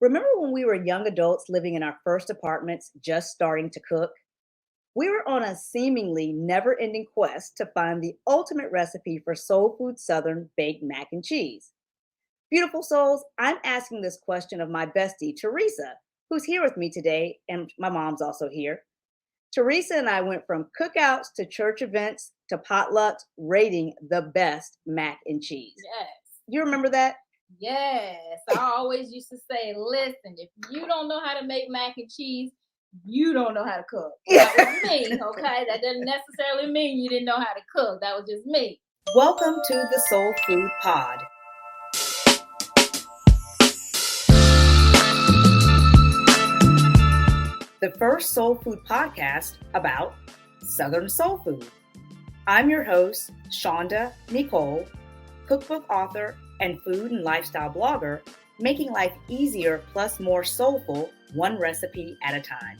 Remember when we were young adults living in our first apartments, just starting to cook? We were on a seemingly never ending quest to find the ultimate recipe for soul food Southern baked mac and cheese. Beautiful souls, I'm asking this question of my bestie, Teresa, who's here with me today, and my mom's also here. Teresa and I went from cookouts to church events to potlucks, rating the best mac and cheese. Yes. You remember that? Yes. I always used to say, listen, if you don't know how to make mac and cheese, you don't know how to cook. That was me, okay? That doesn't necessarily mean you didn't know how to cook. That was just me. Welcome to the Soul Food Pod. The first soul food podcast about Southern soul food. I'm your host, Shaunda Necole, cookbook author and food and lifestyle blogger, making life easier plus more soulful, one recipe at a time.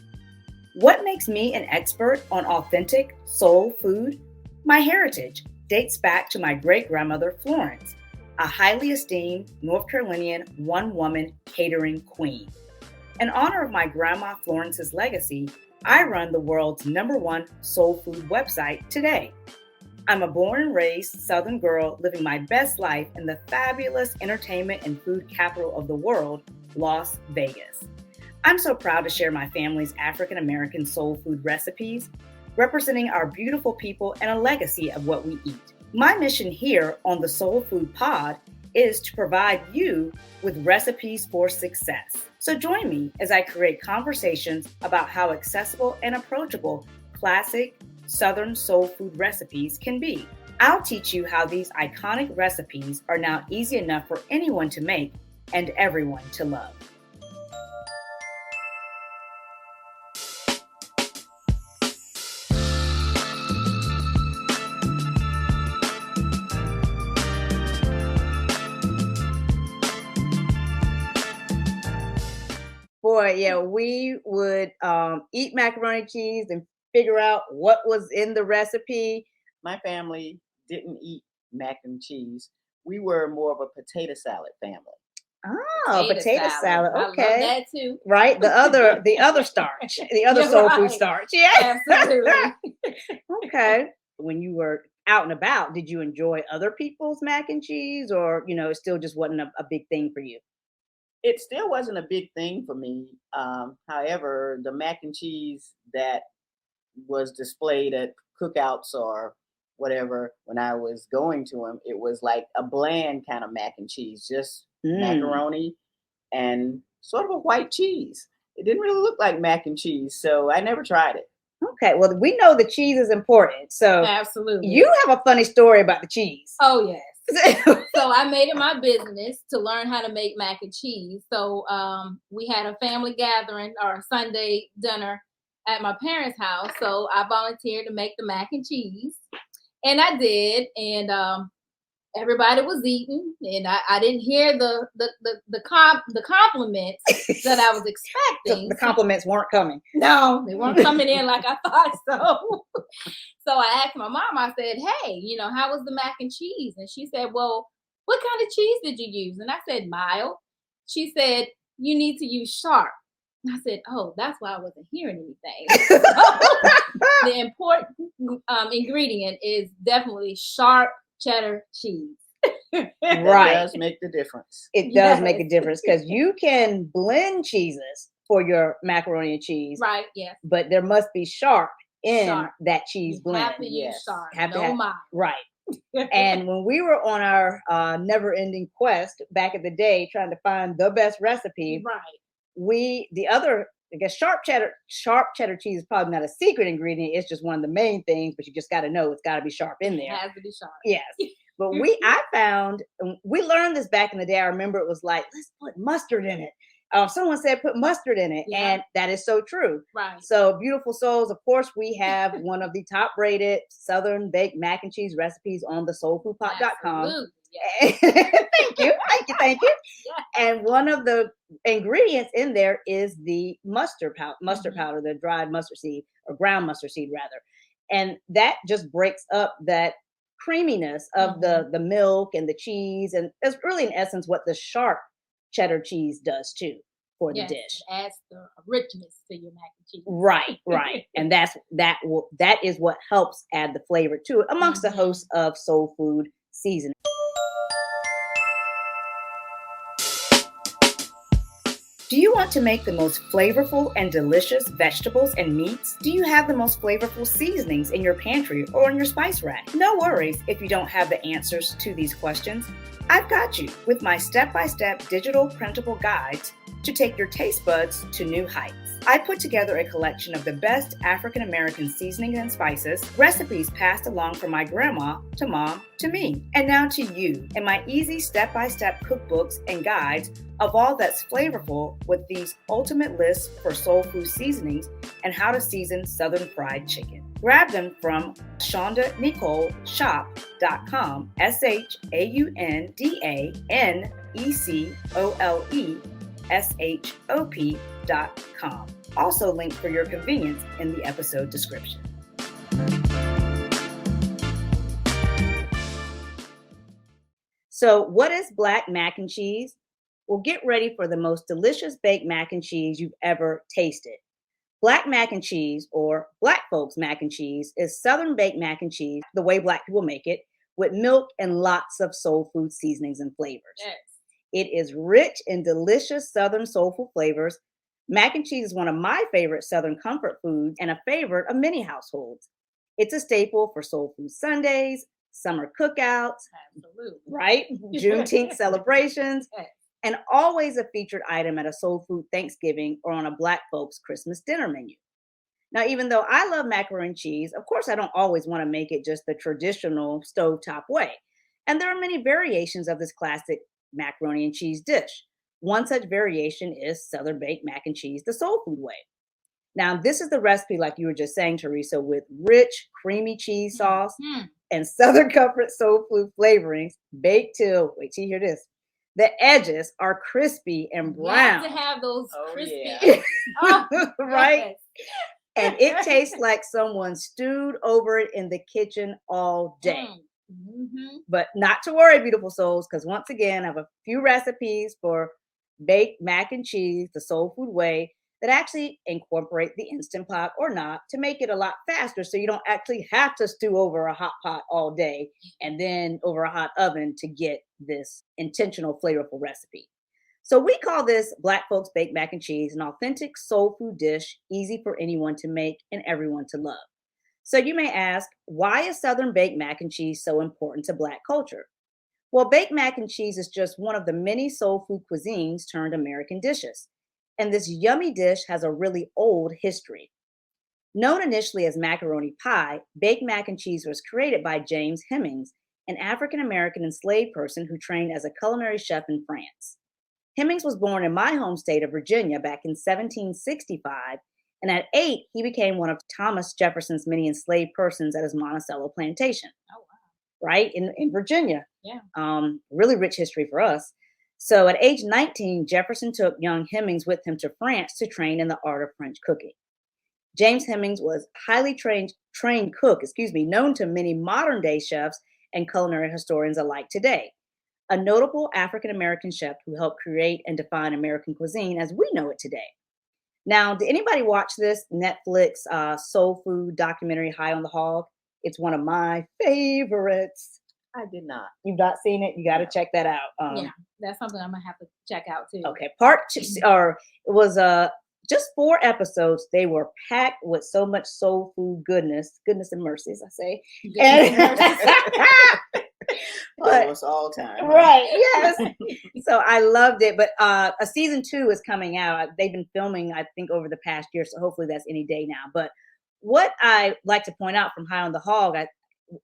What makes me an expert on authentic soul food? My heritage dates back to my great-grandmother, Florence, a highly esteemed North Carolinian one-woman catering queen. In honor of my grandma Florence's legacy, I run the world's #1 soul food website today. I'm a born and raised Southern girl living my best life in the fabulous entertainment and food capital of the world, Las Vegas. I'm so proud to share my family's African American soul food recipes, representing our beautiful people and a legacy of what we eat. My mission here on the Soul Food Pod is to provide you with recipes for success. So join me as I create conversations about how accessible and approachable classic Southern soul food recipes can be. I'll teach you how these iconic recipes are now easy enough for anyone to make and everyone to love. Boy, yeah, we would eat macaroni cheese and figure out what was in the recipe. My family didn't eat mac and cheese. We were more of a potato salad family. Oh, potato salad. Okay. I love that too. Right? The other starch, the other You're soul food right. starch. Yeah. Absolutely. Okay. When you were out and about, did you enjoy other people's mac and cheese, or it still just wasn't a big thing for you? It still wasn't a big thing for me. However, the mac and cheese that was displayed at cookouts or whatever, when I was going to them, it was like a bland kind of mac and cheese, just macaroni and sort of a white cheese. It didn't really look like mac and cheese, so I never tried it. Okay, well, we know the cheese is important, so Absolutely. you have a funny story about the cheese. Oh, yes. So I made it my business to learn how to make mac and cheese. So we had a family gathering or a Sunday dinner at my parents' house. So I volunteered to make the mac and cheese, and I did. And everybody was eating, and I didn't hear the compliments that I was expecting. The compliments weren't coming. No, they weren't coming in like I thought so. So I asked my mom, I said, hey, how was the mac and cheese? And she said, well, what kind of cheese did you use? And I said, mild. She said, you need to use sharp. And I said, oh, that's why I wasn't hearing anything. The important ingredient is definitely sharp cheddar cheese. Right. It does make the difference. It does make a difference because you can blend cheeses for your macaroni and cheese. Right, yes. But there must be sharp in that cheese blend. Have to use sharp. Mild. Right. And when we were on our never-ending quest back in the day trying to find the best recipe, right. I guess sharp cheddar cheese is probably not a secret ingredient. It's just one of the main things, but you just got to know it's got to be sharp in there. It has to be sharp. Yes. But we learned this back in the day. I remember it was like, let's put mustard in it. Someone said put mustard in it, and that is so true. Right. So, beautiful souls, of course, we have one of the top-rated Southern baked mac and cheese recipes on the soulfoodpot.com. Yes. Thank you. Yeah. And one of the ingredients in there is the mustard powder, the dried mustard seed, or ground mustard seed rather. And that just breaks up that creaminess of the milk and the cheese. And it's really, in essence, what the sharp cheddar cheese does too. for the Yes, dish. it adds the richness to your mac and cheese. Right. And that is what helps add the flavor to it amongst the host of soul food seasoning. Do you want to make the most flavorful and delicious vegetables and meats? Do you have the most flavorful seasonings in your pantry or in your spice rack? No worries if you don't have the answers to these questions. I've got you with my step-by-step digital printable guides to take your taste buds to new heights. I put together a collection of the best African American seasonings and spices, recipes passed along from my grandma to mom to me, and now to you in my easy step-by-step cookbooks and guides of all that's flavorful with these ultimate lists for soul food seasonings and how to season Southern fried chicken. Grab them from ShaundaNecoleshop.com, ShaundaNecoleshop.com. Also linked for your convenience in the episode description. So, what is black mac and cheese? Well, get ready for the most delicious baked mac and cheese you've ever tasted. Black mac and cheese, or black folks mac and cheese, is Southern baked mac and cheese, the way Black people make it, with milk and lots of soul food seasonings and flavors. Yes. It is rich in delicious Southern soulful flavors. Mac and cheese is one of my favorite Southern comfort foods and a favorite of many households. It's a staple for soul food Sundays, summer cookouts, Absolutely. right? Juneteenth celebrations, Yes. and always a featured item at a soul food Thanksgiving or on a Black folks Christmas dinner menu. Now, even though I love macaroni and cheese, of course, I don't always want to make it just the traditional stovetop way. And there are many variations of this classic macaroni and cheese dish. One such variation is Southern baked mac and cheese, the soul food way. Now, this is the recipe, like you were just saying, Teresa, with rich, creamy cheese sauce and Southern comfort soul food flavorings, baked till, wait till you hear this, the edges are crispy and brown. You have to have those crispy yeah. edges. Oh, right? yes. And it tastes like someone stewed over it in the kitchen all day. But not to worry, beautiful souls, because once again, I have a few recipes for baked mac and cheese, the soul food way, that actually incorporate the Instant Pot or not to make it a lot faster so you don't actually have to stew over a hot pot all day and then over a hot oven to get this intentional flavorful recipe. So we call this Black folks baked mac and cheese, an authentic soul food dish, easy for anyone to make and everyone to love. So you may ask, why is Southern baked mac and cheese so important to Black culture? Well, baked mac and cheese is just one of the many soul food cuisines turned American dishes. And this yummy dish has a really old history. Known initially as macaroni pie, baked mac and cheese was created by James Hemings, an African-American enslaved person who trained as a culinary chef in France. Hemings was born in my home state of Virginia back in 1765, and at 8, he became one of Thomas Jefferson's many enslaved persons at his Monticello plantation. Oh, wow. Right, in Virginia. Yeah. Really rich history for us. So at age 19, Jefferson took young Hemings with him to France to train in the art of French cooking. James Hemings was a highly trained cook, known to many modern day chefs and culinary historians alike today. A notable African-American chef who helped create and define American cuisine as we know it today. Now, did anybody watch this Netflix soul food documentary, High on the Hog? It's one of my favorites. I did not. You've not seen it? You got to check that out. Yeah, that's something I'm gonna have to check out too. Okay, it was just 4 episodes. They were packed with so much soul food goodness and mercies, I say. But it's all time. Right, yes. So I loved it. But a season 2 is coming out. They've been filming, I think, over the past year. So hopefully that's any day now. But what I like to point out from High on the Hog,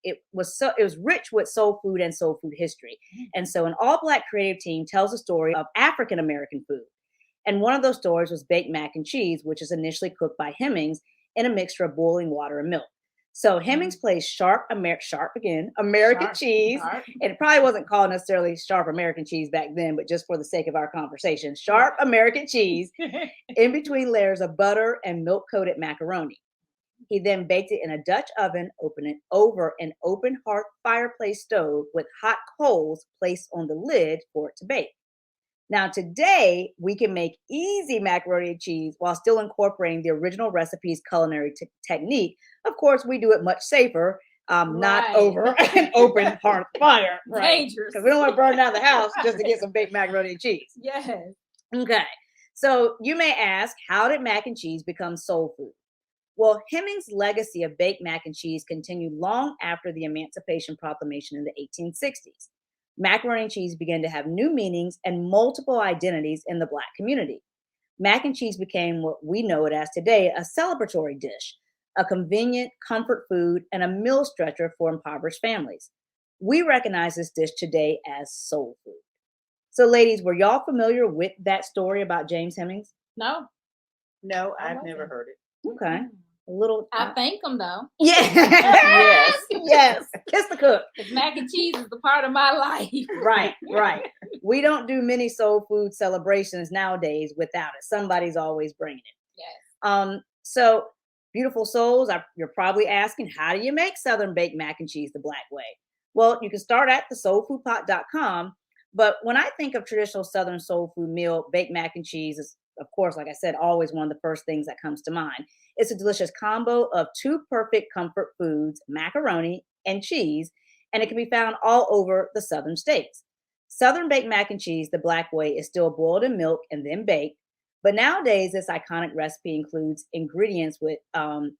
it was rich with soul food and soul food history. And so an all-Black creative team tells a story of African American food. And one of those stories was baked mac and cheese, which is initially cooked by Hemings in a mixture of boiling water and milk. So Hemings plays sharp American cheese. Sharp. And it probably wasn't called necessarily sharp American cheese back then, but just for the sake of our conversation, sharp American cheese in between layers of butter and milk-coated macaroni. He then baked it in a Dutch oven, over an open hearth fireplace stove with hot coals placed on the lid for it to bake. Now, today, we can make easy macaroni and cheese while still incorporating the original recipe's culinary technique. Of course, we do it much safer, not over an open hearth fire. Dangerous. Because we don't want to burn down the house just to get some baked macaroni and cheese. Yes. Okay. So you may ask, how did mac and cheese become soul food? Well, Heming's legacy of baked mac and cheese continued long after the Emancipation Proclamation in the 1860s. Macaroni and cheese began to have new meanings and multiple identities in the Black community. Mac and cheese became what we know it as today, a celebratory dish, a convenient comfort food, and a meal stretcher for impoverished families. We recognize this dish today as soul food. So, ladies, were y'all familiar with that story about James Hemings? No, I've never heard it. Okay. A little. I thank him though. Yeah. Yes. Kiss the cook. Because mac and cheese is the part of my life. Right. We don't do many soul food celebrations nowadays without it. Somebody's always bringing it. Yes. So, beautiful souls, you're probably asking, how do you make Southern baked mac and cheese the Black way? Well, you can start at the soulfoodpot.com. But when I think of traditional Southern soul food meal, baked mac and cheese is, of course, like I said, always one of the first things that comes to mind. It's a delicious combo of two perfect comfort foods, macaroni and cheese, and it can be found all over the Southern states. Southern baked mac and cheese, the Black way, is still boiled in milk and then baked. But nowadays, this iconic recipe includes ingredients with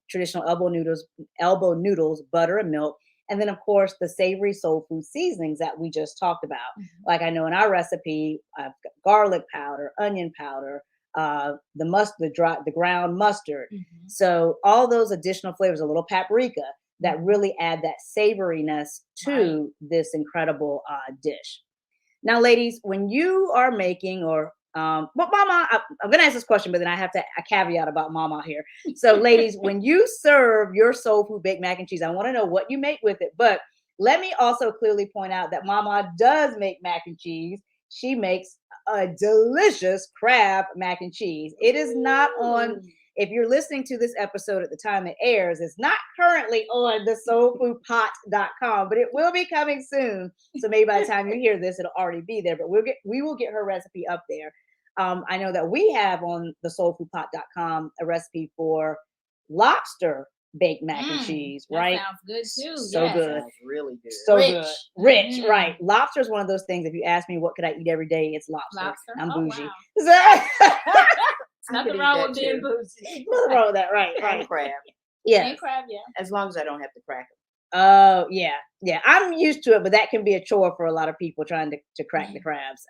traditional elbow noodles, butter, and milk. And then, of course, the savory soul food seasonings that we just talked about. Mm-hmm. Like I know in our recipe, I've got garlic powder, onion powder, the ground mustard. Mm-hmm. So all those additional flavors, a little paprika, that really add that savoriness to this incredible dish. Now, ladies, when you are making Mama, I'm going to ask this question, but then I have a caveat about Mama here. So, ladies, when you serve your soul food baked mac and cheese, I want to know what you make with it. But let me also clearly point out that Mama does make mac and cheese. She makes a delicious crab mac and cheese. It is not on, if you're listening to this episode at the time it airs, it's not currently on the soulfoodpot.com, but it will be coming soon. So maybe by the time you hear this, it'll already be there, but we will get her recipe up there. I know that we have on the soulfoodpot.com a recipe for lobster baked mac and cheese, right? Sounds good too. So good. Sounds really good. So rich, right? Lobster is one of those things. If you ask me what could I eat every day, it's lobster. I'm bougie. Wow. Nothing wrong with being bougie. Nothing wrong with that, right? And crab. Yeah. And crab, yeah. As long as I don't have to crack them. Oh, yeah. I'm used to it, but that can be a chore for a lot of people trying to crack the crabs,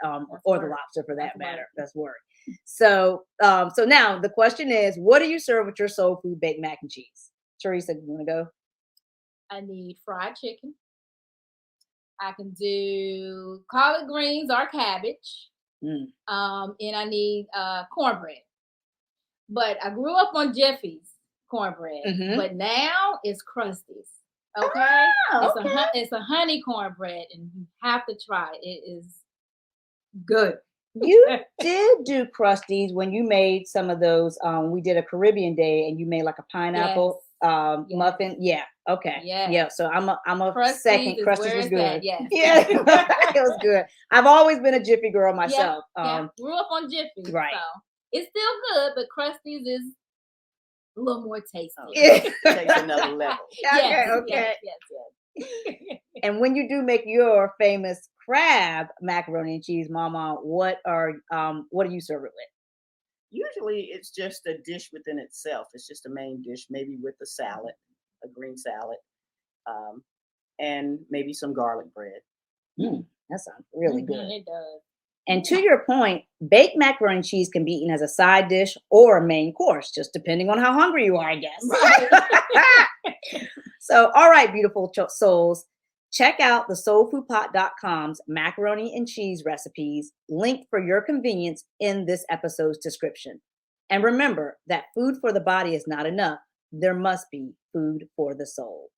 or the lobster for that matter. That's work. So now the question is, what do you serve with your soul food baked mac and cheese? Teresa, you want to go? I need fried chicken. I can do collard greens or cabbage. And I need cornbread. But I grew up on Jeffy's cornbread, but now it's Krusty's. Okay, it's a honey cornbread, and you have to try it. It is good. You did do Krusty's when you made some of those. We did a Caribbean day, and you made like a pineapple muffin. Yeah. Okay. Yeah. So I'm a Krusty's second. Krusty's was good. Yeah. It was good. I've always been a Jiffy girl myself. Grew up on Jiffy. Right. So it's still good, but Krusty's is a little more tasty. It takes another level. Okay. Yes. And when you do make your famous crab macaroni and cheese, Mama, what do you serve it with? Usually it's just a dish within itself. It's just a main dish, maybe with a salad, a green salad, and maybe some garlic bread. That sounds really good. It does. And to your point, baked macaroni and cheese can be eaten as a side dish or a main course, just depending on how hungry you are, I guess. Right. So, all right, beautiful souls, check out the soulfoodpot.com's macaroni and cheese recipes, linked for your convenience in this episode's description. And remember that food for the body is not enough. There must be food for the soul.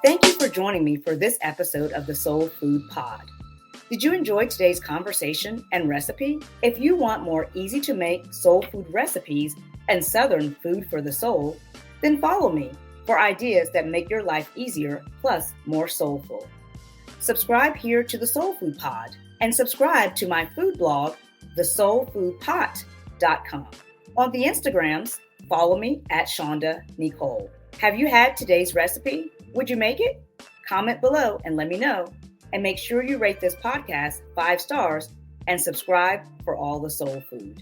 Thank you for joining me for this episode of the Soul Food Pod. Did you enjoy today's conversation and recipe? If you want more easy to make soul food recipes and Southern food for the soul, then follow me for ideas that make your life easier plus more soulful. Subscribe here to the Soul Food Pod and subscribe to my food blog, thesoulfoodpot.com. On the Instagrams, follow me at Shaunda Necole. Have you had today's recipe? Would you make it? Comment below and let me know. And make sure you rate this podcast 5 stars and subscribe for all the soul food.